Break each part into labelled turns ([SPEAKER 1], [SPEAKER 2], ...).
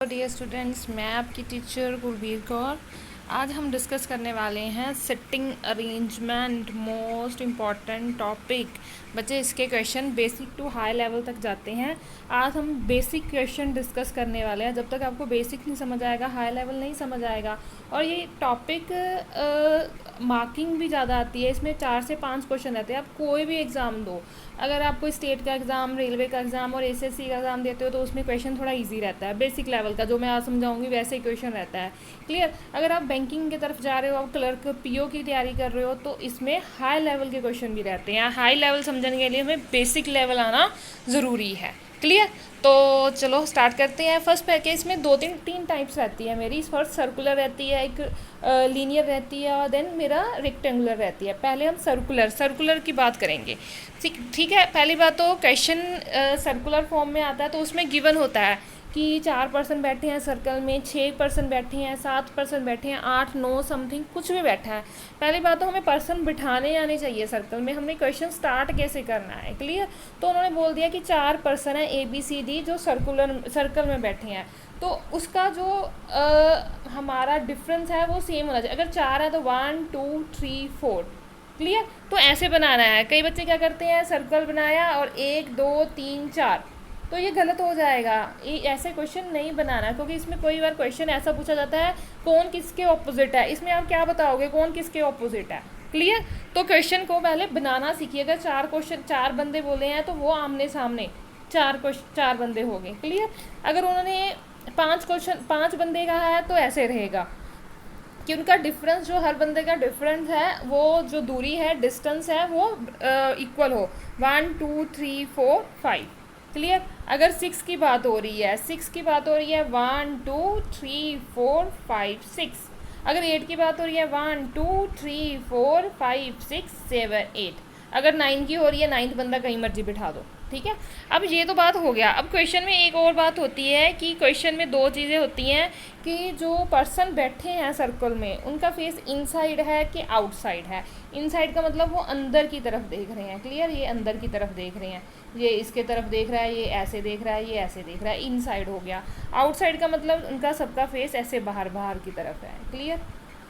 [SPEAKER 1] Dear students, मैं आपकी teacher Gurbir Kaur. आज हम डिस्कस करने वाले हैं sitting arrangement, most important topic. बच्चे इसके question basic to high level तक जाते हैं। आज हम बेसिक क्वेश्चन डिस्कस करने वाले हैं। जब तक आपको बेसिक नहीं समझ आएगा, हाई लेवल नहीं समझ आएगा। और ये टॉपिक मार्किंग भी ज़्यादा आती है। इसमें 4 से 5 क्वेश्चन रहते हैं। आप कोई भी एग्ज़ाम दो, अगर आपको स्टेट का एग्ज़ाम, रेलवे का एग्ज़ाम और एसएससी का एग्ज़ाम देते हो तो उसमें क्वेश्चन थोड़ा इजी रहता है। बेसिक लेवल का जो मैं आज समझाऊंगी वैसे ही क्वेश्चन रहता है। क्लियर? अगर आप बैंकिंग की तरफ जा रहे हो, आप क्लर्क पीओ की तैयारी कर रहे हो, तो इसमें हाई लेवल के क्वेश्चन भी रहते हैं। हाई लेवल समझने के लिए हमें बेसिक लेवल आना ज़रूरी है। क्लियर? तो चलो स्टार्ट करते हैं। फर्स्ट पैकेज में तीन टाइप्स रहती है मेरी। फर्स्ट सर्कुलर रहती है, एक लीनियर रहती है, और देन मेरा रेक्टेंगुलर रहती है। पहले हम सर्कुलर की बात करेंगे। ठीक है। पहली बात तो क्वेश्चन सर्कुलर फॉर्म में आता है, तो उसमें गिवन होता है कि 4 पर्सन बैठे हैं सर्कल में, 6 पर्सन बैठे हैं, 7 पर्सन बैठे हैं, 8, 9 समथिंग कुछ भी बैठा है। पहली बात तो हमें पर्सन बिठाने आने चाहिए सर्कल में। हमने क्वेश्चन स्टार्ट कैसे करना है, क्लियर? तो उन्होंने बोल दिया कि 4 पर्सन है ABCD जो सर्कल में बैठे हैं, तो उसका जो हमारा डिफरेंस है वो सेम होना चाहिए। अगर 4 है तो 1 2 3 4। क्लियर? तो ऐसे बनाना है। कई बच्चे क्या करते हैं, सर्कल बनाया और 1 2 3 4, तो ये गलत हो जाएगा। ये ऐसे क्वेश्चन नहीं बनाना, क्योंकि इसमें कोई बार क्वेश्चन ऐसा पूछा जाता है कौन किसके ऑपोजिट है। इसमें आप क्या बताओगे कौन किसके ऑपोजिट है? क्लियर? तो क्वेश्चन को पहले बनाना सीखिए। अगर 4 बंदे बोले हैं तो वो आमने सामने 4 बंदे हो गए। क्लियर? अगर उन्होंने 5 बंदे कहा है तो ऐसे रहेगा कि उनका डिफरेंस, जो हर बंदे का डिफरेंस है, वो जो दूरी है, डिस्टेंस है, वो इक्वल हो। 1 2 3 4 5। क्लियर? अगर 6 की बात हो रही है, 1 2 3 4 5 6। अगर 8 की बात हो रही है, 1 2 3 4 5 6 7 8। अगर 9 की हो रही है, 9th बंदा कहीं मर्जी बिठा दो। ठीक है? अब ये तो बात हो गया। अब क्वेश्चन में एक और बात होती है कि क्वेश्चन में 2 चीज़ें होती हैं कि जो पर्सन बैठे हैं सर्कल में उनका फेस इनसाइड है कि आउटसाइड है। इनसाइड का मतलब वो अंदर की तरफ देख रहे हैं। क्लियर? ये अंदर की तरफ देख रहे हैं, ये इसके तरफ देख रहा है, ये ऐसे देख रहा है, ये ऐसे देख रहा है। इनसाइड हो गया। आउटसाइड का मतलब उनका सबका फेस ऐसे बाहर की तरफ है। क्लियर?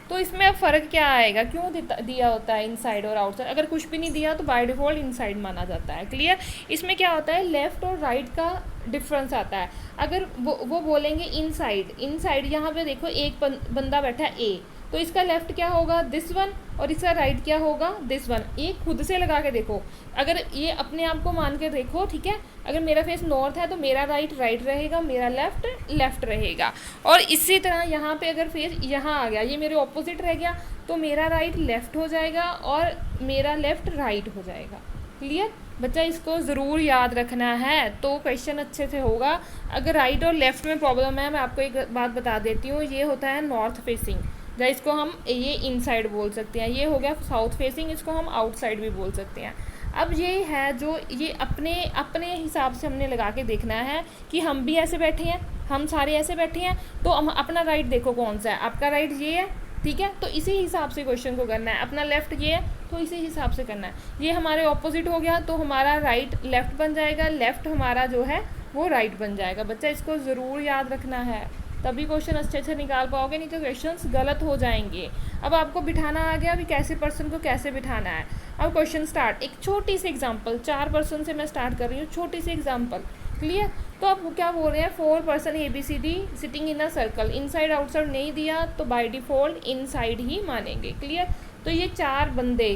[SPEAKER 1] तो इसमें अब फ़र्क क्या आएगा, क्यों दिया होता है इनसाइड और आउटसाइड? अगर कुछ भी नहीं दिया तो बाय डिफ़ॉल्ट इनसाइड माना जाता है। क्लियर? इसमें क्या होता है, लेफ़्ट और राइट का डिफरेंस आता है। अगर वो बोलेंगे इनसाइड यहाँ पे देखो एक बंदा बैठा है A, तो इसका लेफ़्ट क्या होगा, दिस वन, और इसका राइट क्या होगा, दिस वन। ये खुद से लगा के देखो, अगर ये अपने आप को मान के देखो। ठीक है? अगर मेरा फेस नॉर्थ है तो मेरा राइट रहेगा, मेरा लेफ़्ट रहेगा। और इसी तरह यहाँ पे अगर फेस यहाँ आ गया, ये मेरे ऑपोजिट रह गया, तो मेरा राइट लेफ़्ट हो जाएगा और मेरा लेफ़्ट राइट हो जाएगा। क्लियर? बच्चा इसको ज़रूर याद रखना है, तो क्वेश्चन अच्छे से होगा। अगर राइट और लेफ़्ट में प्रॉब्लम है, मैं आपको एक बात बता देती हूँ, ये होता है नॉर्थ फेसिंग, या इसको हम ये इनसाइड बोल सकते हैं। ये हो गया साउथ फेसिंग, इसको हम आउटसाइड भी बोल सकते हैं। अब ये है जो ये अपने हिसाब से हमने लगा के देखना है कि हम भी ऐसे बैठे हैं, हम सारे ऐसे बैठे हैं, तो हम अपना राइट देखो कौन सा है। आपका राइट ये है, ठीक है? तो इसी हिसाब से क्वेश्चन को करना है। अपना लेफ़्ट ये है, तो इसी हिसाब से करना है। ये हमारे ऑपोजिट हो गया, तो हमारा राइट लेफ़्ट बन जाएगा, लेफ़्ट हमारा जो है वो राइट बन जाएगा। बच्चा इसको ज़रूर याद रखना है, तभी क्वेश्चन अच्छे से निकाल पाओगे, नहीं तो क्वेश्चंस गलत हो जाएंगे। अब आपको बिठाना आ गया, अभी कैसे पर्सन को कैसे बिठाना है। अब क्वेश्चन स्टार्ट। एक छोटी सी एग्जांपल, 4 पर्सन से मैं स्टार्ट कर रही हूँ, छोटी सी एग्जांपल। क्लियर? तो अब क्या बोल रहे हैं, 4 person ABCD sitting in a circle. Inside outside नहीं दिया तो बाय डिफ़ॉल्ट इनसाइड ही मानेंगे। क्लियर? तो ये 4 बंदे,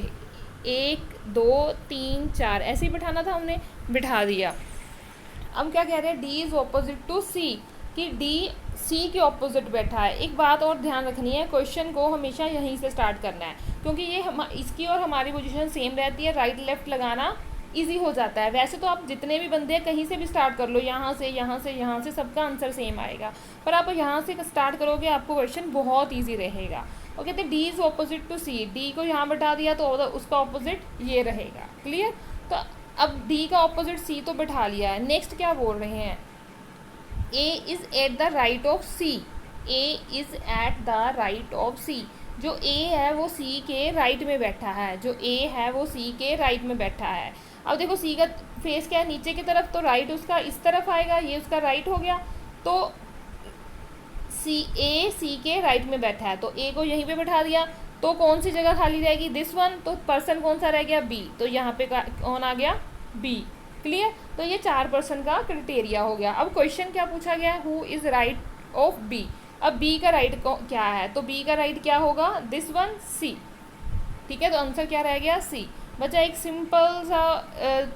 [SPEAKER 1] 1 2 3 4 ऐसे ही बिठाना था, हमने बिठा दिया। अब क्या कह रहे हैं, D is opposite to C, कि D C के ऑपोजिट बैठा है। एक बात और ध्यान रखनी है, क्वेश्चन को हमेशा यहीं से स्टार्ट करना है, क्योंकि ये इसकी और हमारी पोजीशन सेम रहती है। राइट लेफ़्ट लगाना इजी हो जाता है। वैसे तो आप जितने भी बंदे हैं कहीं से भी स्टार्ट कर लो, यहाँ से सबका आंसर सेम आएगा, पर आप यहाँ से स्टार्ट करोगे आपको क्वेश्चन बहुत ईजी रहेगा। और कहते हैं D is opposite to C, D को यहाँ बैठा दिया तो उसका ऑपोजिट ये रहेगा। क्लियर? तो अब D का ऑपोजिट C तो बैठा लिया है। नेक्स्ट क्या बोल रहे हैं, A is at the right of C, A is at the right of C। जो A है वो C के राइट में बैठा है, जो A है वो C के राइट में बैठा है। अब देखो C का फेस क्या है, नीचे की तरफ, तो राइट उसका इस तरफ आएगा, ये उसका राइट हो गया। तो सी के राइट में बैठा है, तो ए को यहीं पे बैठा दिया, तो कौन सी जगह खाली रहेगी, दिस वन, तो पर्सन कौन सा रह गया, बी, तो यहाँ पे कौन आ गया, बी। क्लियर, तो ये 4 पर्सन का क्राइटेरिया हो गया। अब क्वेश्चन क्या पूछा गया, who is right of B. अब बी का राइट क्या है, तो बी का राइट क्या होगा, दिस वन, सी। ठीक है, तो आंसर क्या रह गया, सी। बच्चा एक सिंपल सा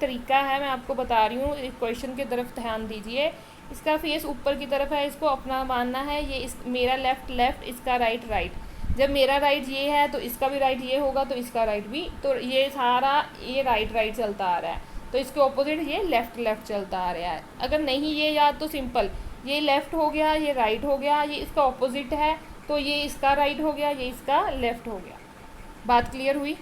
[SPEAKER 1] तरीका है, मैं आपको बता रही हूँ, क्वेश्चन की तरफ ध्यान दीजिए। इसका फेस ऊपर की तरफ है, इसको अपना मानना है, ये मेरा लेफ्ट लेफ्ट, इसका राइट राइट। जब मेरा राइट ये है तो इसका भी राइट ये होगा, तो इसका राइट भी, तो ये सारा ये राइट राइट चलता आ रहा है, तो इसके ऑपोजिट ये लेफ्ट लेफ्ट चलता आ रहा है। अगर नहीं ये याद तो सिंपल, ये लेफ्ट हो गया, ये राइट हो गया, ये इसका ऑपोजिट है, तो ये इसका राइट हो गया, ये इसका लेफ्ट हो गया। बात क्लियर हुई,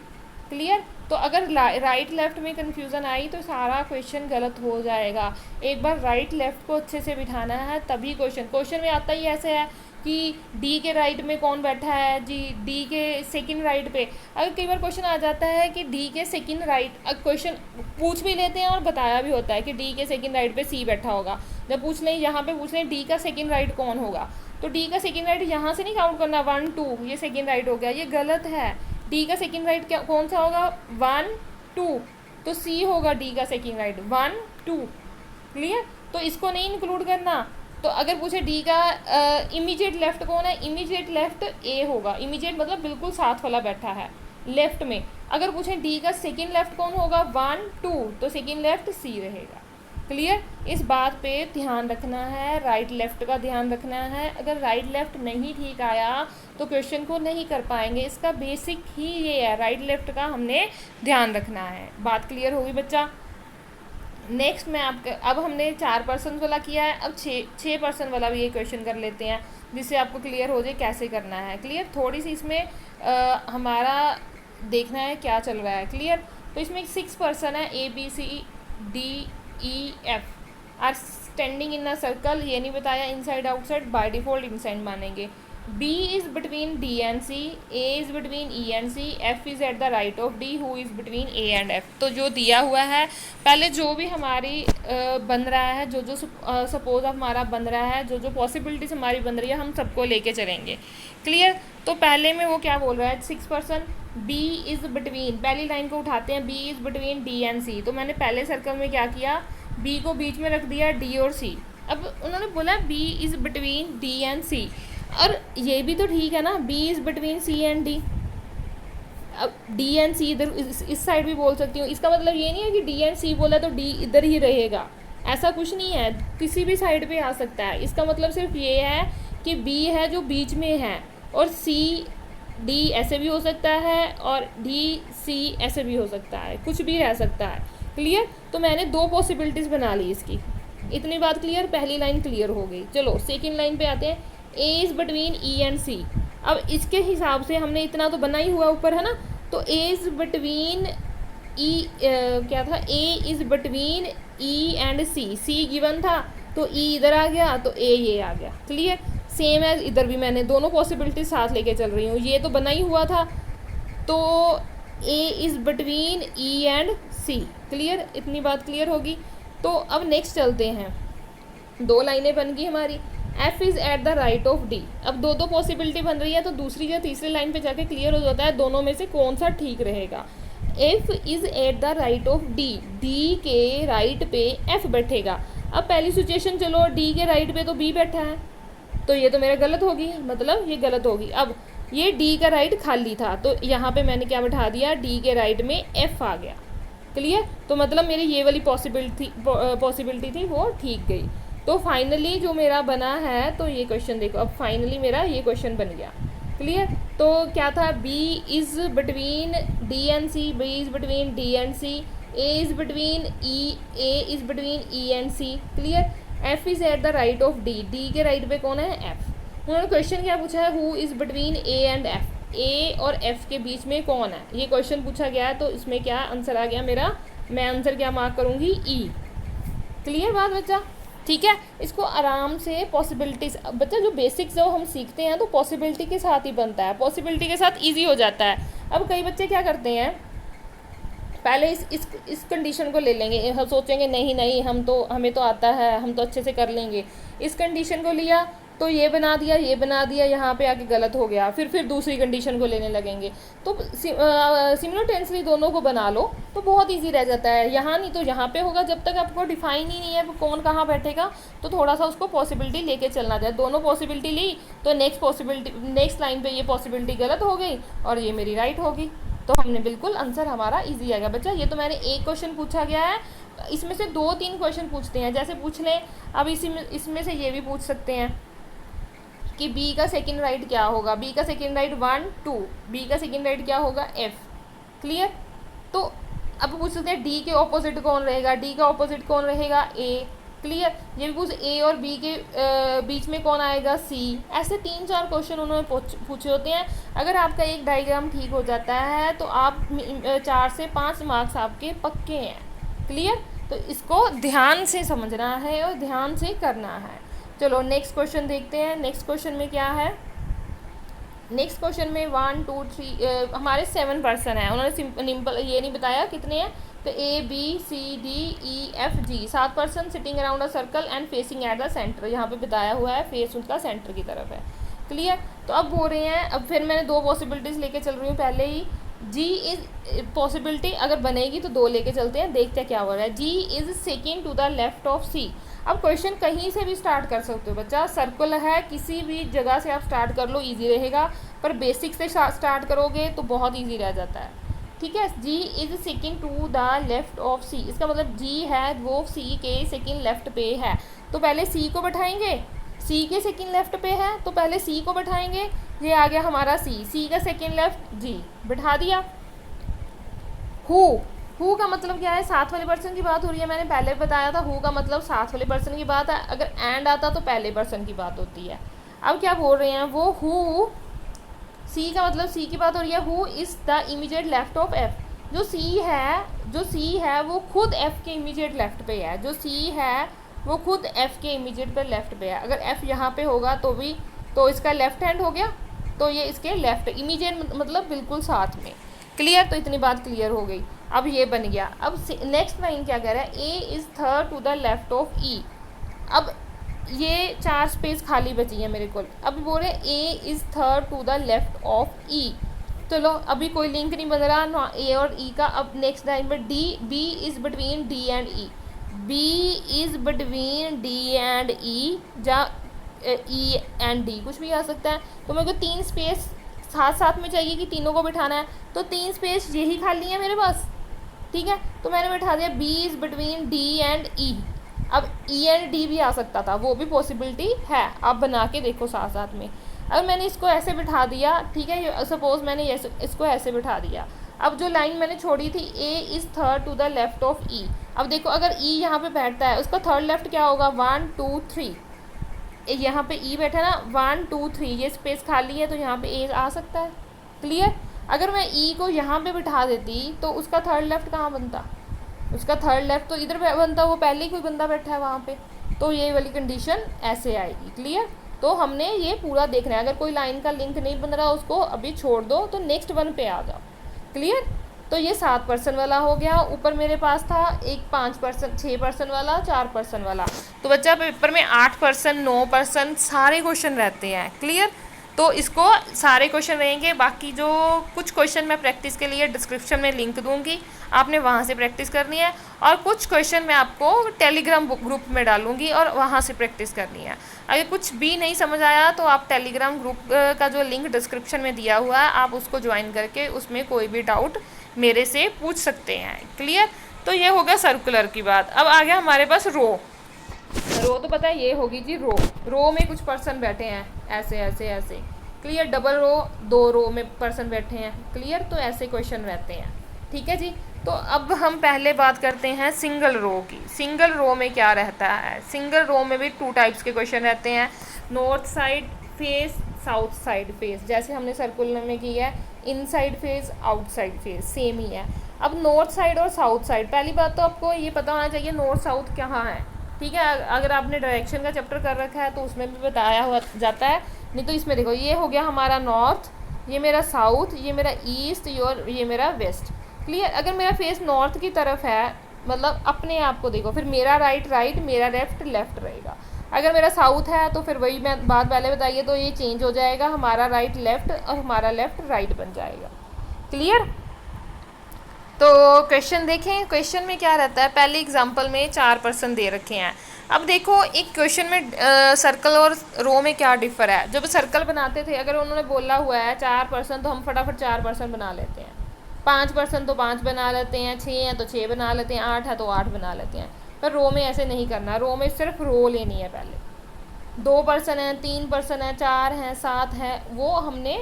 [SPEAKER 1] क्लियर। तो अगर राइट लेफ्ट में कन्फ्यूज़न आई तो सारा क्वेश्चन गलत हो जाएगा। एक बार राइट लेफ्ट को अच्छे से बिठाना है, तभी क्वेश्चन में आता ही ऐसे है कि डी के राइट में कौन बैठा है जी, डी के सेकंड राइट पे। अगर कई बार क्वेश्चन आ जाता है कि डी के सेकंड राइट, क्वेश्चन पूछ भी लेते हैं और बताया भी होता है कि डी के सेकंड राइट पे सी बैठा होगा। जब पूछ लें, यहाँ पे पूछ लें डी का सेकंड राइट कौन होगा, तो डी का सेकंड राइट यहाँ से नहीं काउंट करना 1 2, ये सेकंड राइट हो गया, ये गलत है। डी का सेकंड राइट क्या कौन सा होगा, 1 2, तो सी होगा डी का सेकंड राइट 1 2। क्लियर, तो इसको नहीं इंक्लूड करना। तो अगर पूछे डी का इमीडिएट लेफ्ट कौन है, इमीडिएट लेफ्ट ए होगा, इमीडिएट मतलब बिल्कुल साथ वाला बैठा है लेफ्ट में। अगर पूछे डी का सेकंड लेफ्ट कौन होगा 1 2, तो सेकंड लेफ्ट सी रहेगा। क्लियर, इस बात पे ध्यान रखना है, राइट लेफ्ट का ध्यान रखना है। अगर राइट लेफ्ट नहीं ठीक आया तो क्वेश्चन को नहीं कर पाएंगे, इसका बेसिक ही ये है, राइट लेफ्ट का हमने ध्यान रखना है। बात क्लियर होगी बच्चा। नेक्स्ट मैं आपके, अब हमने 4 पर्सन वाला किया है, अब 6 पर्सन वाला भी ये क्वेश्चन कर लेते हैं, जिससे आपको क्लियर हो जाए कैसे करना है। क्लियर, थोड़ी सी इसमें हमारा देखना है क्या चल रहा है। क्लियर, तो इसमें 6 पर्सन है, A B C D E F are standing in a circle, ये नहीं बताया inside outside, by default inside मानेंगे। B is between D and C, A is between E and C, F is at the right of D, who is between A and F। तो जो दिया हुआ है, पहले जो भी हमारी बन रहा है, जो सपोज हमारा बन रहा है, जो पॉसिबिलिटीज हमारी बन रही है, हम सबको लेके चलेंगे। क्लियर, तो पहले में वो क्या बोल रहा है, 6 पर्सन, B इज़ बिटवीन, पहली लाइन को उठाते हैं, B is between D and C। तो मैंने पहले सर्कल में क्या किया, B को बीच में रख दिया, D और C। अब उन्होंने बोला B is between D and C, और ये भी तो ठीक है ना, B is between C and D। अब D एंड C इधर इस साइड भी बोल सकती हूँ, इसका मतलब ये नहीं है कि D एंड C बोला तो D इधर ही रहेगा, ऐसा कुछ नहीं है, किसी भी साइड पे आ सकता है। इसका मतलब सिर्फ ये है कि B है जो बीच में है, और C D ऐसे भी हो सकता है, और D C ऐसे भी हो सकता है, कुछ भी रह सकता है। क्लियर, तो मैंने 2 पॉसिबिलिटीज़ बना ली इसकी। इतनी बात क्लियर, पहली लाइन क्लियर हो गई। चलो सेकेंड लाइन पे आते हैं, A is between E and C। अब इसके हिसाब से हमने इतना तो बना ही हुआ ऊपर, है ना, तो A इज़ बिटवीन E, क्या था, A is between E and C, C given था तो E इधर आ गया, तो A ये आ गया। क्लियर, सेम है इधर भी, मैंने दोनों पॉसिबिलिटी साथ लेके चल रही हूँ, ये तो बना ही हुआ था, तो A is between E and C। Clear, इतनी बात क्लियर होगी। तो अब नेक्स्ट चलते हैं, 2 लाइनें बन गई हमारी, F is at the right of D। अब 2 पॉसिबिलिटी बन रही है, तो दूसरी या तीसरी लाइन पे जाके क्लियर हो जाता है दोनों में से कौन सा ठीक रहेगा। F is at the right of D, D के राइट पे F बैठेगा। अब पहली सिचुएशन चलो, D के राइट पे तो B बैठा है, तो ये तो मेरा गलत होगी, मतलब ये गलत होगी। अब ये D का राइट खाली था, तो यहाँ पे मैंने क्या बैठा दिया, D के राइट में F आ गया। क्लियर, तो मतलब मेरी ये वाली पॉसिबिलिटी थी वो ठीक गई। तो फाइनली जो मेरा बना है, तो ये क्वेश्चन देखो, अब फाइनली मेरा ये क्वेश्चन बन गया। क्लियर, तो क्या था, B is between D and C, B is between D and C, A is between E, A is between E and C। Clear, F is at the right of D, D के right पे कौन है, F। उन्होंने question क्या पूछा है, who is between A and F, A और F के बीच में कौन है, ये क्वेश्चन पूछा गया है। तो इसमें क्या आंसर आ गया मेरा, मैं आंसर क्या मार्क करूँगी, E। क्लियर बात बच्चा, ठीक है। इसको आराम से पॉसिबिलिटीज, बच्चा जो बेसिक्स जो हम सीखते हैं तो पॉसिबिलिटी के साथ ही बनता है, पॉसिबिलिटी के साथ इजी हो जाता है। अब कई बच्चे क्या करते हैं, पहले इस कंडीशन को ले लेंगे, हम सोचेंगे नहीं हमें तो आता है, हम तो अच्छे से कर लेंगे। इस कंडीशन को लिया, तो ये बना दिया, यहाँ पे आके गलत हो गया, फिर दूसरी कंडीशन को लेने लगेंगे। तो सिमिलटेनियसली दोनों को बना लो तो बहुत इजी रह जाता है। यहाँ नहीं तो यहाँ पे होगा, जब तक आपको डिफाइन ही नहीं है कौन कहाँ बैठेगा, तो थोड़ा सा उसको पॉसिबिलिटी लेके चलना चाहिए। दोनों पॉसिबिलिटी ली तो नेक्स्ट लाइन पे ये पॉसिबिलिटी गलत हो गई और ये मेरी राइट होगी, तो हमने बिल्कुल आंसर हमारा इजी आएगा। बच्चा ये तो मैंने एक क्वेश्चन पूछा गया है, इसमें से 2-3 क्वेश्चन पूछते हैं, जैसे पूछ लें अब इसमें से ये भी पूछ सकते हैं कि बी का सेकंड राइट क्या होगा। बी का सेकंड राइट 1 2, बी का सेकंड राइट क्या होगा एफ। क्लियर। तो अब पूछ सकते हैं डी के ऑपोजिट कौन रहेगा, डी का ऑपोजिट कौन रहेगा ए। क्लियर। ये भी पूछ ए और बी के बीच में कौन आएगा सी। ऐसे 3-4 क्वेश्चन उन्होंने पूछे होते हैं। अगर आपका एक डायग्राम ठीक हो जाता है तो आप 4 से 5 मार्क्स आपके पक्के हैं। क्लियर। तो इसको ध्यान से समझना है और ध्यान से करना है। चलो नेक्स्ट क्वेश्चन देखते हैं। नेक्स्ट क्वेश्चन में क्या है, नेक्स्ट क्वेश्चन में 1 2 3 हमारे 7 पर्सन है। उन्होंने सिंपल ये नहीं बताया कितने हैं, तो A B C D E F G 7 person sitting around a circle and facing at the centre. यहाँ पे बताया हुआ है फेस उनका सेंटर की तरफ है। क्लियर। तो अब बोल रहे हैं, अब फिर मैंने 2 पॉसिबिलिटीज़ लेके चल रही हूँ पहले ही। जी इज पॉसिबिलिटी अगर बनेगी तो 2 लेके चलते हैं, देखते हैं क्या हो रहा है। G is second to the left of C. अब क्वेश्चन कहीं से भी स्टार्ट कर सकते हो बच्चा, सर्कल है किसी भी जगह से आप स्टार्ट कर लो, इजी रहेगा। पर बेसिक से स्टार्ट करोगे तो बहुत इजी रह जाता है। ठीक है। G is second to the left of C, इसका मतलब जी है वो सी के सेकेंड लेफ्ट पे है, तो पहले सी को बैठाएंगे। सी के सेकेंड लेफ्ट पे है तो पहले सी को बैठाएंगे। ये आ गया हमारा सी का सेकेंड लेफ्ट जी बैठा दिया। हु का मतलब क्या है, साथ वाले पर्सन की बात हो रही है। मैंने पहले बताया था हु का मतलब साथ वाले पर्सन की बात है। अगर एंड आता तो पहले पर्सन की बात होती है। अब क्या बोल रहे हैं वो, हु सी का मतलब सी की बात हो रही है। Who is the immediate left of F. जो सी है वो खुद एफ के इमीडिएट लेफ्ट पे है। जो सी है वो खुद एफ के इमीडिएट पर लेफ्ट पे है। अगर एफ यहाँ पे होगा तो भी तो इसका लेफ्ट हैंड हो गया, तो ये इसके लेफ्ट इमीडिएट मतलब बिल्कुल साथ में। क्लियर। तो इतनी बात क्लियर हो गई। अब ये बन गया। अब नेक्स्ट लाइन क्या कह रहा है, A is third to the left of E. अब ये 4 स्पेस खाली बची है मेरे को। अब बोल रहे A is third to the left of E. चलो अभी कोई लिंक नहीं बन रहा ना ए और ई का। अब नेक्स्ट लाइन में B is between D and E. B is between D and E, या ई एंड डी कुछ भी आ सकता है। तो मेरे को 3 स्पेस साथ में चाहिए कि तीनों को बिठाना है, तो 3 स्पेस यही खाली है मेरे पास। ठीक है। तो मैंने बैठा दिया B is between D and E. अब ई एंड डी भी आ सकता था, वो भी पॉसिबिलिटी है, आप बना के देखो साथ साथ में। अब मैंने इसको ऐसे बिठा दिया। ठीक है। सपोज़ मैंने इसको ऐसे बिठा दिया। अब जो लाइन मैंने छोड़ी थी A is third to the left of E. अब देखो अगर ई यहाँ पे बैठता है उसका थर्ड लेफ्ट क्या होगा, 1 2 3। यहाँ पे ई बैठा ना 1 2 3, ये स्पेस खाली है तो यहाँ पे ए आ सकता है। क्लियर। अगर मैं ई को यहाँ पे बिठा देती तो उसका थर्ड लेफ्ट कहाँ बनता, उसका थर्ड लेफ्ट तो इधर बनता, वो पहले ही कोई बंदा बैठा है वहाँ पे, तो ये वाली कंडीशन ऐसे आएगी। क्लियर। तो हमने ये पूरा देखना है। अगर कोई लाइन का लिंक नहीं बन रहा उसको अभी छोड़ दो, तो नेक्स्ट वन पे आ जाओ। क्लियर। तो ये 7 पर्सन वाला हो गया। ऊपर मेरे पास था एक 5 पर्सन 6 पर्सन वाला 4 पर्सन वाला। तो बच्चा पेपर में 8 पर्सन 9 पर्सन सारे क्वेश्चन रहते हैं। क्लियर। तो इसको सारे क्वेश्चन रहेंगे। बाकी जो कुछ क्वेश्चन मैं प्रैक्टिस के लिए डिस्क्रिप्शन में लिंक दूंगी, आपने वहाँ से प्रैक्टिस करनी है। और कुछ क्वेश्चन मैं आपको टेलीग्राम ग्रुप में डालूंगी और वहाँ से प्रैक्टिस करनी है। अगर कुछ भी नहीं समझ आया तो आप टेलीग्राम ग्रुप का जो लिंक डिस्क्रिप्शन में दिया हुआ है आप उसको ज्वाइन करके उसमें कोई भी डाउट मेरे से पूछ सकते हैं। क्लियर। तो ये हो गया सर्कुलर की बात। अब आ गया हमारे पास रो तो पता है ये होगी जी रो में कुछ पर्सन बैठे हैं ऐसे ऐसे ऐसे। क्लियर। डबल रो 2 रो में पर्सन बैठे हैं। क्लियर। तो ऐसे क्वेश्चन रहते हैं। ठीक है जी। तो अब हम पहले बात करते हैं सिंगल रो की। सिंगल रो में क्या रहता है, सिंगल रो में भी 2 टाइप्स के क्वेश्चन रहते हैं, north side face south side face. जैसे हमने सर्कुलर में की है inside face outside face, same ही है। अब नॉर्थ साइड और साउथ साइड, पहली बात तो आपको ये पता होना चाहिए नॉर्थ साउथ कहाँ है। ठीक है। अगर आपने डायरेक्शन का चैप्टर कर रखा है तो उसमें भी बताया हुआ जाता है, नहीं तो इसमें देखो ये हो गया हमारा नॉर्थ, ये मेरा साउथ, ये मेरा ईस्ट और ये मेरा वेस्ट। क्लियर। अगर मेरा फेस नॉर्थ की तरफ है मतलब अपने आप को देखो, फिर मेरा राइट मेरा लेफ्ट रहेगा। अगर मेरा साउथ है तो फिर वही मैं बात पहले बताइए, तो ये चेंज हो जाएगा, हमारा राइट लेफ्ट और हमारा लेफ्ट राइट बन जाएगा। क्लियर? तो क्वेश्चन देखें, क्वेश्चन में क्या रहता है, पहले एग्जांपल में 4 पर्सन दे रखे हैं। अब देखो एक क्वेश्चन में सर्कल और रो में क्या डिफर है। जब सर्कल बनाते थे, अगर उन्होंने बोला हुआ है 4 पर्सन, तो हम फटाफट 4 पर्सन बना लेते हैं। 5 पर्सन तो 5 बना लेते हैं, 6 हैं तो 6 बना लेते हैं, 8 है तो 8 बना लेते हैं। पर रो में ऐसे नहीं करना, रो में सिर्फ रो लेनी है। पहले 2 पर्सन हैं, 3 पर्सन हैं, 4 हैं, 7 हैं, वो हमने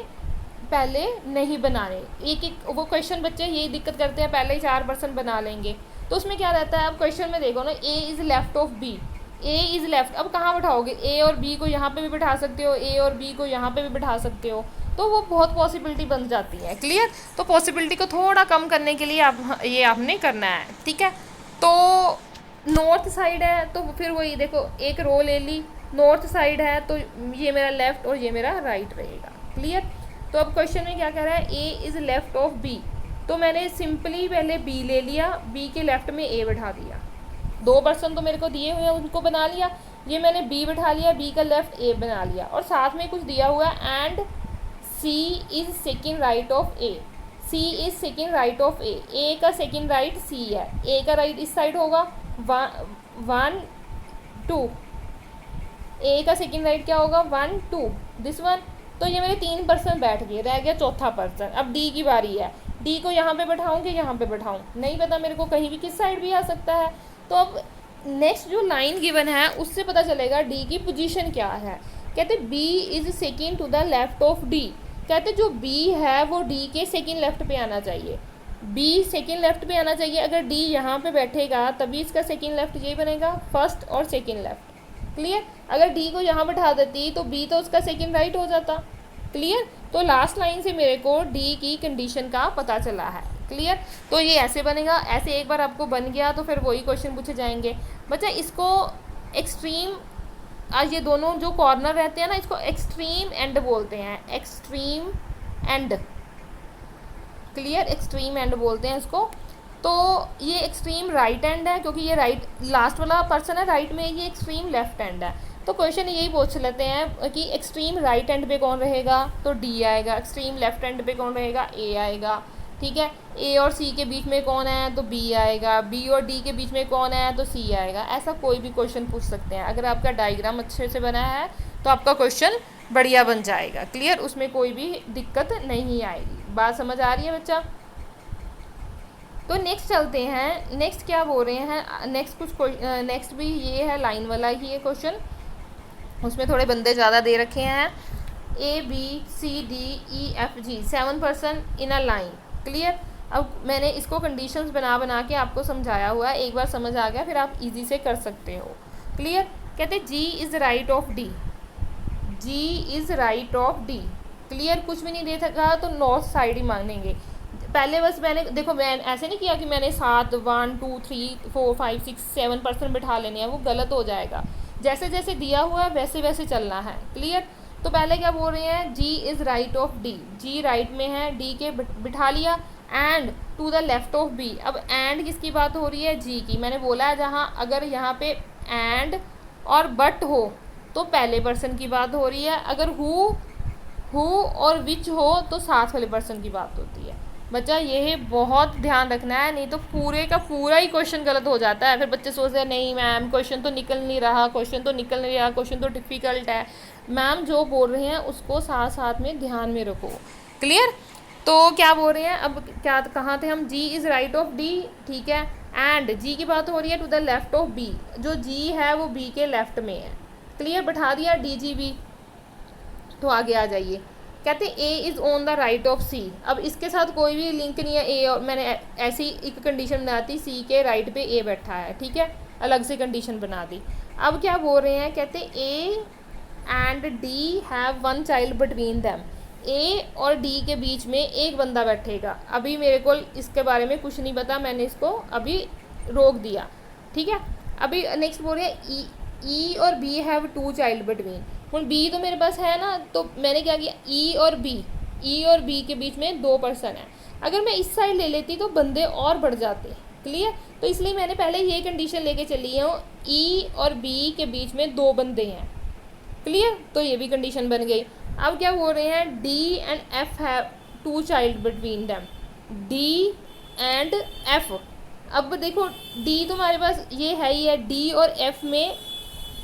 [SPEAKER 1] पहले नहीं बनाने। एक एक वो क्वेश्चन बच्चे यही दिक्कत करते हैं, पहले ही 4 पर्सन बना लेंगे। तो उसमें क्या रहता है, अब क्वेश्चन में देखो ना, A is left of B, A is left, अब कहाँ बैठाओगे, ए और बी को यहाँ पे भी बैठा सकते हो, ए और बी को यहाँ पे भी बैठा सकते हो, तो वो बहुत पॉसिबिलिटी बन जाती है। क्लियर? तो पॉसिबिलिटी को थोड़ा कम करने के लिए आप ये आपने करना है। ठीक है? तो नॉर्थ साइड है तो फिर वही देखो, एक रो ले ली, नॉर्थ साइड है तो ये मेरा लेफ्ट और ये मेरा राइट रहेगा। क्लियर? तो अब क्वेश्चन में क्या कह रहा है, A is left of B, तो मैंने सिंपली पहले बी ले लिया, बी के लेफ्ट में ए बैठा दिया। 2 पर्सन तो मेरे को दिए हुए हैं, उनको बना लिया, ये मैंने बी बैठा लिया, बी का लेफ्ट ए बना लिया, और साथ में कुछ दिया हुआ है, and C is second right of A, C is second right of A का सेकेंड राइट सी है, ए का राइट इस साइड होगा 1 2, ए का सेकेंड राइट क्या होगा 1 2, दिस वन। तो ये मेरे 3 पर्सन बैठ गए, रह गया चौथा पर्सन। अब डी की बारी है, डी को यहाँ पे बैठाऊँ कि यहाँ पे बैठाऊँ, नहीं पता मेरे को, कहीं भी किस साइड भी आ सकता है। तो अब नेक्स्ट जो लाइन गिवन है उससे पता चलेगा डी की पोजीशन क्या है। कहते B is second to the left of D, कहते जो बी है वो डी के सेकेंड लेफ्ट पे आना चाहिए, बी सेकेंड लेफ्ट पे आना चाहिए। अगर डी यहाँ पे बैठेगा तभी इसका सेकेंड लेफ्ट यही बनेगा, फर्स्ट और सेकेंड लेफ्ट। क्लियर? अगर डी को यहाँ बैठा देती तो बी तो उसका सेकेंड राइट हो जाता। क्लियर? तो लास्ट लाइन से मेरे को डी की कंडीशन का पता चला है। क्लियर? तो ये ऐसे बनेगा, ऐसे एक बार आपको बन गया तो फिर वही क्वेश्चन पूछे जाएंगे। बच्चा इसको एक्सट्रीम, आज ये दोनों जो कॉर्नर रहते हैं ना, इसको एक्सट्रीम एंड बोलते हैं, extreme and. Clear? Extreme and बोलते हैं इसको। तो ये एक्सट्रीम राइट एंड है, क्योंकि ये राइट लास्ट वाला पर्सन है राइट में, ये एक्सट्रीम लेफ्ट एंड है। तो क्वेश्चन यही पूछ लेते हैं कि एक्सट्रीम राइट एंड पे कौन रहेगा, तो डी आएगा। एक्सट्रीम लेफ्ट एंड पे कौन रहेगा, ए आएगा। ठीक है? ए और सी के बीच में कौन है, तो बी आएगा। बी और डी के बीच में कौन है, तो सी आएगा। ऐसा कोई भी क्वेश्चन पूछ सकते हैं। अगर आपका डायग्राम अच्छे से बना है तो आपका क्वेश्चन बढ़िया बन जाएगा। क्लियर? उसमें कोई भी दिक्कत नहीं आएगी। बात समझ आ रही है बच्चा? तो नेक्स्ट चलते हैं, नेक्स्ट क्या बोल रहे हैं, नेक्स्ट भी ये है लाइन वाला ही है क्वेश्चन, उसमें थोड़े बंदे ज़्यादा दे रखे हैं, A B C D E F G, 7 person in a line. Clear? अब मैंने इसको कंडीशंस बना के आपको समझाया हुआ है, एक बार समझ आ गया फिर आप इजी से कर सकते हो। क्लियर? कहते G is right of D, G is right of D. Clear? कुछ भी नहीं दे सका तो नॉर्थ साइड ही मांगेंगे। पहले बस मैंने देखो, मैं ऐसे नहीं किया कि मैंने 7 1 2 3 4 5 6 7 पर्सन बिठा लेने हैं, वो गलत हो जाएगा। जैसे जैसे दिया हुआ है वैसे वैसे चलना है। क्लियर? तो पहले क्या बोल रहे हैं, G is right of D, G right में है, डी के बिठा लिया, and to the left of B. अब एंड किसकी बात हो रही है, जी की। मैंने बोला है जहाँ अगर यहाँ पे एंड और बट हो तो पहले पर्सन की बात हो रही है, अगर हु और विच हो तो साथ वाले पर्सन की बात होती है। बच्चा ये बहुत ध्यान रखना है, नहीं तो पूरे का पूरा ही क्वेश्चन गलत हो जाता है। फिर बच्चे सोचते हैं नहीं मैम क्वेश्चन तो निकल नहीं रहा, क्वेश्चन तो डिफ़िकल्ट है। मैम जो बोल रहे हैं उसको साथ साथ में ध्यान में रखो। क्लियर? तो क्या बोल रहे हैं, अब क्या कहाँ थे हम, G is right of D. ठीक है? एंड जी की बात हो रही है to the left of B, जो जी है वो बी के लेफ्ट में है। क्लियर? बैठा दिया डी जी बी। तो आगे आ जाइए, कहते हैं A is on the right of C. अब इसके साथ कोई भी लिंक नहीं है ए, और मैंने ऐसी एक कंडीशन बनाती, सी के राइट पे ए बैठा है। ठीक है? अलग से कंडीशन बना दी। अब क्या बोल रहे हैं, कहते A and D have 1 child between them, A और डी के बीच में एक बंदा बैठेगा। अभी मेरे को इसके बारे में कुछ नहीं पता, मैंने इसको अभी रोक दिया। ठीक है? अभी नेक्स्ट बोल रहे हैं ई और बी हैव 2 चाइल्ड बिटवीन। ਹੁਣ बी तो मेरे पास है ना, तो मैंने क्या किया, ई और बी के बीच में 2 पर्सन है। अगर मैं इस साइड ले लेती तो बंदे और बढ़ जाते। क्लियर। तो इसलिए मैंने पहले ये कंडीशन लेके चली हूँ, ई और बी के बीच में 2 बंदे हैं। क्लियर, तो ये भी कंडीशन बन गई। अब क्या बोल रहे हैं, D and F have 2 child between them, D and F. अब देखो डी तो हमारे पास ये है ही है, डी और एफ में,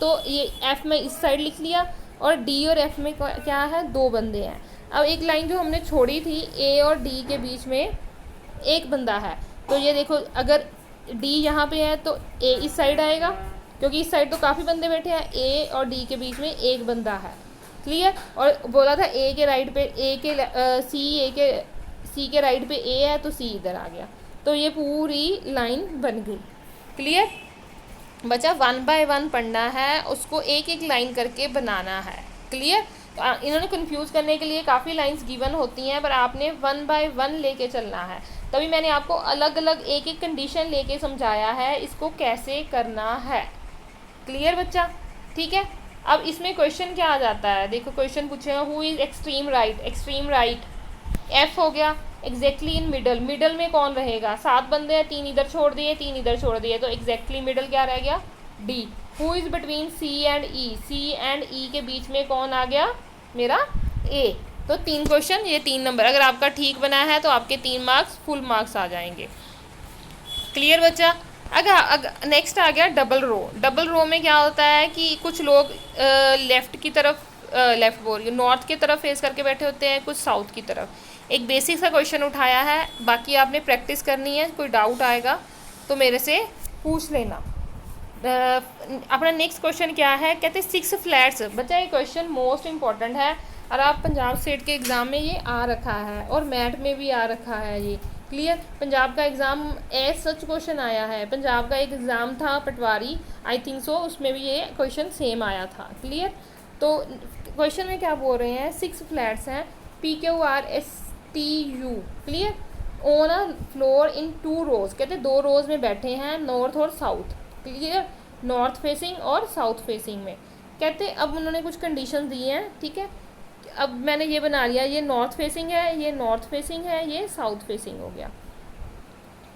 [SPEAKER 1] तो ये एफ में इस साइड लिख लिया, और डी और एफ में क्या है, 2 बंदे हैं। अब एक लाइन जो हमने छोड़ी थी, ए और डी के बीच में एक बंदा है, तो ये देखो अगर डी यहाँ पे है तो ए इस साइड आएगा, क्योंकि इस साइड तो काफ़ी बंदे बैठे हैं, ए और डी के बीच में एक बंदा है। क्लियर, और बोला था ए के राइट पे सी के राइट पे ए है, तो सी इधर आ गया, तो ये पूरी लाइन बन गई। क्लियर बचा, 1 बाय 1 पढ़ना है, उसको एक एक लाइन करके बनाना है। क्लियर, तो इन्होंने कंफ्यूज करने के लिए काफ़ी लाइंस गिवन होती हैं, पर आपने 1 बाय 1 लेके चलना है। तभी मैंने आपको अलग अलग एक एक कंडीशन लेके समझाया है इसको कैसे करना है। क्लियर बच्चा, ठीक है। अब इसमें क्वेश्चन क्या आ जाता है, देखो क्वेश्चन पूछे हैं, who is extreme right, extreme right F हो गया, एग्जैक्टली इन मिडल, मिडल में कौन रहेगा, 7 बंदे हैं, 3 इधर छोड़ दिए, 3 इधर छोड़ दिए, तो एग्जैक्टली मिडल क्या रह गया, D. Who is between C and E, C and E के बीच में कौन आ गया, मेरा ए। तो 3 क्वेश्चन, ये 3 नंबर, अगर आपका ठीक बना है तो आपके 3 मार्क्स फुल मार्क्स आ जाएंगे। क्लियर बच्चा। अगर नेक्स्ट आ गया डबल रो। डबल रो में क्या होता है कि कुछ लोग लेफ़्ट की तरफ, लेफ़्ट बोल रही, नॉर्थ की तरफ फेस करके बैठे होते हैं, कुछ साउथ की तरफ। एक बेसिक सा क्वेश्चन उठाया है, बाकी आपने प्रैक्टिस करनी है, कोई डाउट आएगा तो मेरे से पूछ लेना। अपना नेक्स्ट क्वेश्चन क्या है, कहते हैं 6 फ्लैट्स। बच्चा ये क्वेश्चन मोस्ट इम्पॉर्टेंट है, और आप पंजाब स्टेट के एग्ज़ाम में ये आ रखा है, और मैट में भी आ रखा है ये। क्लियर, पंजाब का एग्ज़ाम एज सच क्वेश्चन आया है, पंजाब का एक एग्ज़ाम था पटवारी, आई थिंक सो, उसमें भी ये क्वेश्चन सेम आया था। क्लियर, तो क्वेश्चन में क्या बोल रहे हैं, 6 फ्लैट्स हैं, PQRSTU। Clear, on a floor इन 2 रोज, कहते हैं 2 रोज में बैठे हैं, नॉर्थ और साउथ। क्लियर, नॉर्थ फेसिंग और साउथ फेसिंग में। कहते अब उन्होंने कुछ कंडीशन दी हैं, ठीक है। अब मैंने ये बना लिया, ये नॉर्थ फेसिंग है, ये नॉर्थ फेसिंग है, ये साउथ फेसिंग हो गया।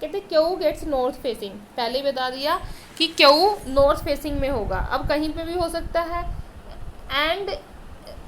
[SPEAKER 1] कहते क्यू गेट्स नॉर्थ फेसिंग, पहले ही बता दिया कि क्यू नॉर्थ फेसिंग में होगा, अब कहीं पे भी हो सकता है। And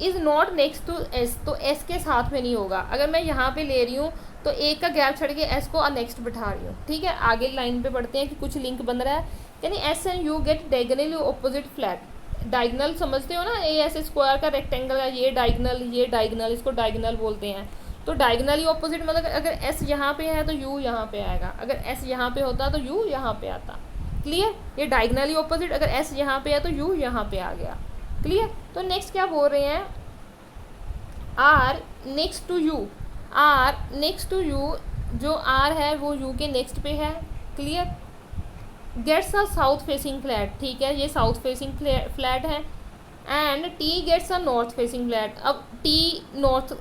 [SPEAKER 1] is not next to S, तो एस के साथ में नहीं होगा। अगर मैं यहाँ पे ले रही हूँ तो एक का गैप छोड़ के एस को नेक्स्ट बिठा रही हूँ, ठीक है। आगे लाइन पे पढ़ते हैं कि कुछ लिंक बन रहा है, यानी S and you get diagonally opposite flat. Diagonal समझते हो ना, ए ऐसे स्क्वायर का रेक्टेंगल है, ये डायगोनल, इसको डायगोनल बोलते हैं। तो डायगोनली ऑपोजिट मतलब अगर एस यहाँ पे है तो यू यहाँ पे आएगा, अगर एस यहाँ पे होता तो यू यहाँ पे आता। क्लियर, ये डायगोनली ऑपोजिट, अगर एस यहाँ पे है तो यू यहाँ पे आ गया। क्लियर, तो नेक्स्ट क्या बोल रहे हैं, R next to U, R next to U, जो आर है वो यू के नेक्स्ट पे है। Clear, gets a south facing flat, ठीक है, ये साउथ फेसिंग फ्लैट है। And T gets a north facing flat, अब टी नॉर्थ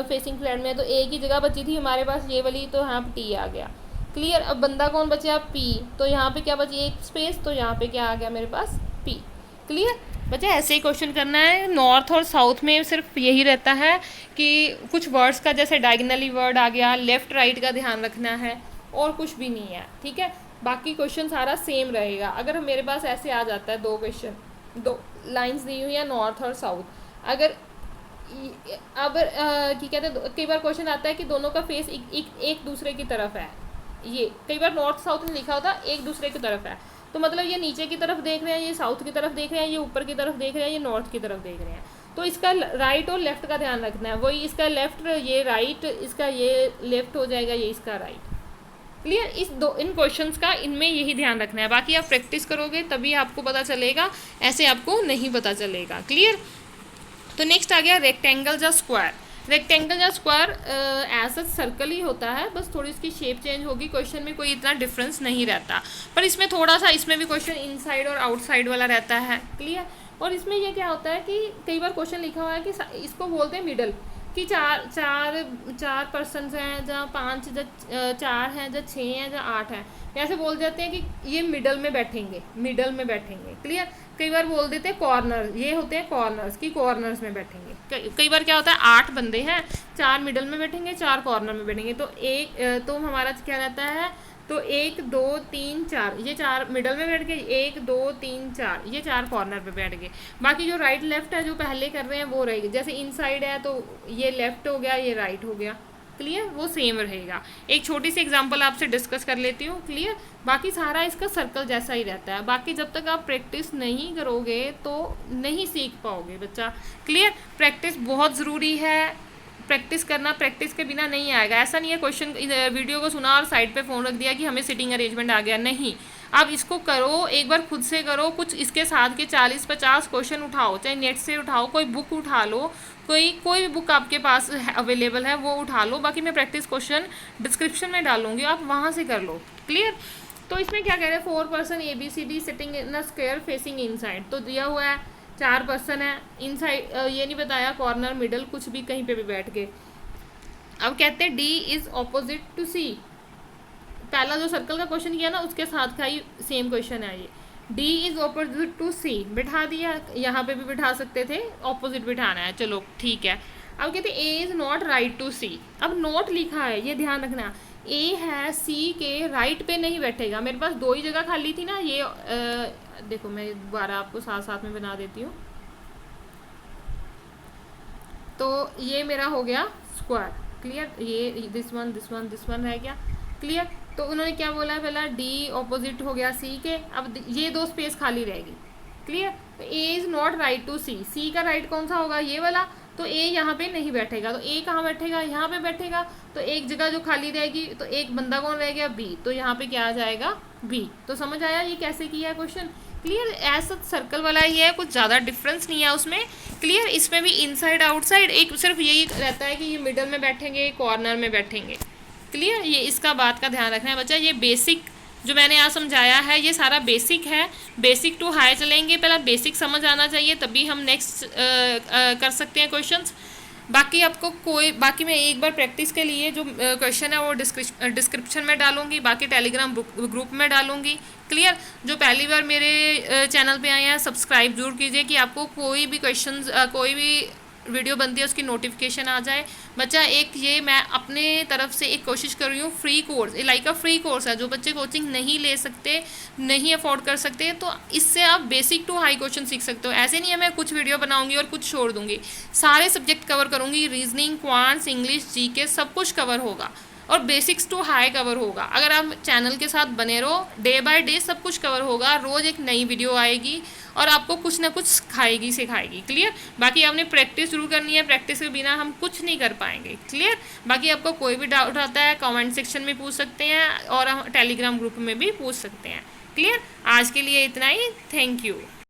[SPEAKER 1] फेसिंग फ्लैट में है, तो एक ही जगह बची थी हमारे पास ये वाली, तो यहाँ पे टी आ गया। क्लियर, अब बंदा कौन बचा, पी, तो यहाँ पे क्या बची, एक स्पेस, तो यहाँ पे क्या आ गया मेरे पास, पी। क्लियर बच्चा, ऐसे ही क्वेश्चन करना है। नॉर्थ और साउथ में सिर्फ यही रहता है कि कुछ वर्ड्स का जैसे डायगोनली वर्ड आ गया, लेफ़्ट राइट का ध्यान रखना है, और कुछ भी नहीं है, ठीक है। बाकी क्वेश्चन सारा सेम रहेगा। अगर मेरे पास ऐसे आ जाता है 2 क्वेश्चन, 2 लाइंस दी हुई है नॉर्थ और साउथ, अगर अब क्या कहते हैं, कई बार क्वेश्चन आता है कि दोनों का फेस एक दूसरे की तरफ है, ये कई बार नॉर्थ साउथ में लिखा होता है एक दूसरे की तरफ है, तो मतलब ये नीचे की तरफ देख रहे हैं, ये साउथ की तरफ देख रहे हैं, ये ऊपर की तरफ देख रहे हैं, ये नॉर्थ की तरफ देख रहे हैं। तो इसका राइट और लेफ़्ट का ध्यान रखना है, वही इसका लेफ़्ट ये राइट, इसका ये लेफ़्ट हो जाएगा, ये इसका राइट। क्लियर, इन क्वेश्चंस का इनमें यही ध्यान रखना है, बाकी आप प्रैक्टिस करोगे तभी आपको पता चलेगा, ऐसे आपको नहीं पता चलेगा। क्लियर, तो नेक्स्ट आ गया रेक्टेंगल या स्क्वायर। रेक्टेंगल या स्क्वायर एज सच सर्कल ही होता है, बस थोड़ी इसकी शेप चेंज होगी, क्वेश्चन में कोई इतना डिफरेंस नहीं रहता, पर इसमें थोड़ा सा, इसमें भी क्वेश्चन इनसाइड और आउटसाइड वाला रहता है। क्लियर, और इसमें ये क्या होता है कि कई बार क्वेश्चन लिखा हुआ है कि इसको बोलते हैं मिडल, कि चार पर्सनस हैं, जहाँ 5, जहाँ 4 हैं, जहाँ 6 हैं, जहाँ 8 हैं, ऐसे बोल जाते हैं कि ये मिडल में बैठेंगे, मिडल में बैठेंगे। क्लियर, कई बार बोल देते हैं कॉर्नर, ये होते हैं कॉर्नर्स, की कॉर्नर्स में बैठेंगे। कई बार क्या होता है 8 बंदे हैं, 4 मिडल में बैठेंगे, 4 कॉर्नर में बैठेंगे, तो एक तो हमारा क्या रहता है तो 1 2 3 4 ये 4 मिडल में बैठ गए, 1 2 3 4 ये 4 कॉर्नर पे बैठ गए। बाकी जो राइट लेफ्ट है जो पहले कर रहे हैं वो रहेगी, जैसे इनसाइड है तो ये लेफ्ट हो गया, ये राइट हो गया। क्लियर, वो सेम रहेगा। एक छोटी सी एग्जांपल आपसे डिस्कस कर लेती हूँ। क्लियर, बाकी सारा इसका सर्कल जैसा ही रहता है। बाकी जब तक आप प्रैक्टिस नहीं करोगे तो नहीं सीख पाओगे बच्चा। क्लियर, प्रैक्टिस बहुत ज़रूरी है, प्रैक्टिस करना, प्रैक्टिस के बिना नहीं आएगा। ऐसा नहीं है क्वेश्चन वीडियो को सुना और साइड पे फ़ोन रख दिया कि हमें सिटिंग अरेंजमेंट आ गया, नहीं। आप इसको करो, एक बार खुद से करो, कुछ इसके साथ के 40-50 क्वेश्चन उठाओ, चाहे नेट से उठाओ, कोई बुक उठा लो, कोई भी बुक आपके पास अवेलेबल है वो उठा लो। बाकी मैं प्रैक्टिस क्वेश्चन डिस्क्रिप्शन में डालूंगी, आप वहाँ से कर लो। क्लियर, तो इसमें क्या कह रहे हैं, 4 person ABCD sitting in a square facing inside, तो दिया हुआ है 4 पर्सन है इनसाइड, ये नहीं बताया कॉर्नर मिडल कुछ भी कहीं पे भी बैठ गए। अब कहते हैं D is opposite to C, पहला जो सर्कल का क्वेश्चन किया ना उसके साथ का ही सेम क्वेश्चन है ये। D is opposite to C बिठा दिया, यहाँ पे भी बिठा सकते थे, ऑपोजिट बिठाना है, चलो ठीक है। अब कहते हैं A is not right to C, अब नोट लिखा है ये ध्यान रखना, A है C के राइट पे नहीं बैठेगा। मेरे पास 2 ही जगह खाली थी ना, ये देखो मैं दोबारा आपको साथ साथ में बना देती हूँ। तो ये मेरा हो गया स्क्वायर। क्लियर, ये दिस वन रह गया। क्लियर, तो उन्होंने क्या बोला है, पहला D ऑपोजिट हो गया C के, अब ये 2 स्पेस खाली रहेगी। क्लियर, तो A is not right to C का राइट कौन सा होगा, ये वाला, तो A यहाँ पे नहीं बैठेगा, तो A कहाँ बैठेगा, यहाँ पे बैठेगा। तो एक जगह जो खाली रहेगी, तो एक बंदा कौन रह गया, B, तो यहाँ पे क्या आ जाएगा B। तो समझ आया ये कैसे किया है क्वेश्चन। क्लियर, ऐसा सर्कल वाला ही है, कुछ ज़्यादा डिफरेंस नहीं है उसमें। क्लियर, इसमें भी इनसाइड आउटसाइड एक सिर्फ यही रहता है कि ये मिडल में बैठेंगे, कॉर्नर में बैठेंगे। क्लियर, ये इसका बात का ध्यान रखना है बच्चा। ये बेसिक जो मैंने यहाँ समझाया है ये सारा बेसिक है, बेसिक टू हाई चलेंगे, पहला बेसिक समझ आना चाहिए तभी हम नेक्स्ट कर सकते हैं क्वेश्चंस। बाकी आपको बाकी मैं एक बार प्रैक्टिस के लिए जो क्वेश्चन है वो डिस्क्रिप्शन में डालूंगी, बाकी टेलीग्राम ग्रुप में डालूंगी। क्लियर, जो पहली बार मेरे चैनल पे आए हैं सब्सक्राइब जरूर कीजिए कि आपको कोई भी क्वेश्चन कोई भी वीडियो बनती है उसकी नोटिफिकेशन आ जाए। बच्चा एक ये मैं अपने तरफ से एक कोशिश कर रही हूँ, free course, like a free course है, जो बच्चे कोचिंग नहीं ले सकते, नहीं अफोर्ड कर सकते, तो इससे आप बेसिक टू हाई क्वेश्चन सीख सकते हो। ऐसे नहीं है मैं कुछ वीडियो बनाऊंगी और कुछ छोड़ दूंगी, सारे सब्जेक्ट कवर करूंगी, रीजनिंग, क्वांट्स, इंग्लिश, जीके सब कुछ कवर होगा और बेसिक्स टू हाई कवर होगा। अगर आप चैनल के साथ बने रहो, डे बाय डे सब कुछ कवर होगा, रोज़ एक नई वीडियो आएगी और आपको कुछ ना कुछ सिखाएगी। क्लियर, बाकी आपने प्रैक्टिस शुरू करनी है, प्रैक्टिस के बिना हम कुछ नहीं कर पाएंगे। क्लियर, बाकी आपको कोई भी डाउट आता है कमेंट सेक्शन में पूछ सकते हैं और हम टेलीग्राम ग्रुप में भी पूछ सकते हैं। क्लियर, आज के लिए इतना ही, थैंक यू।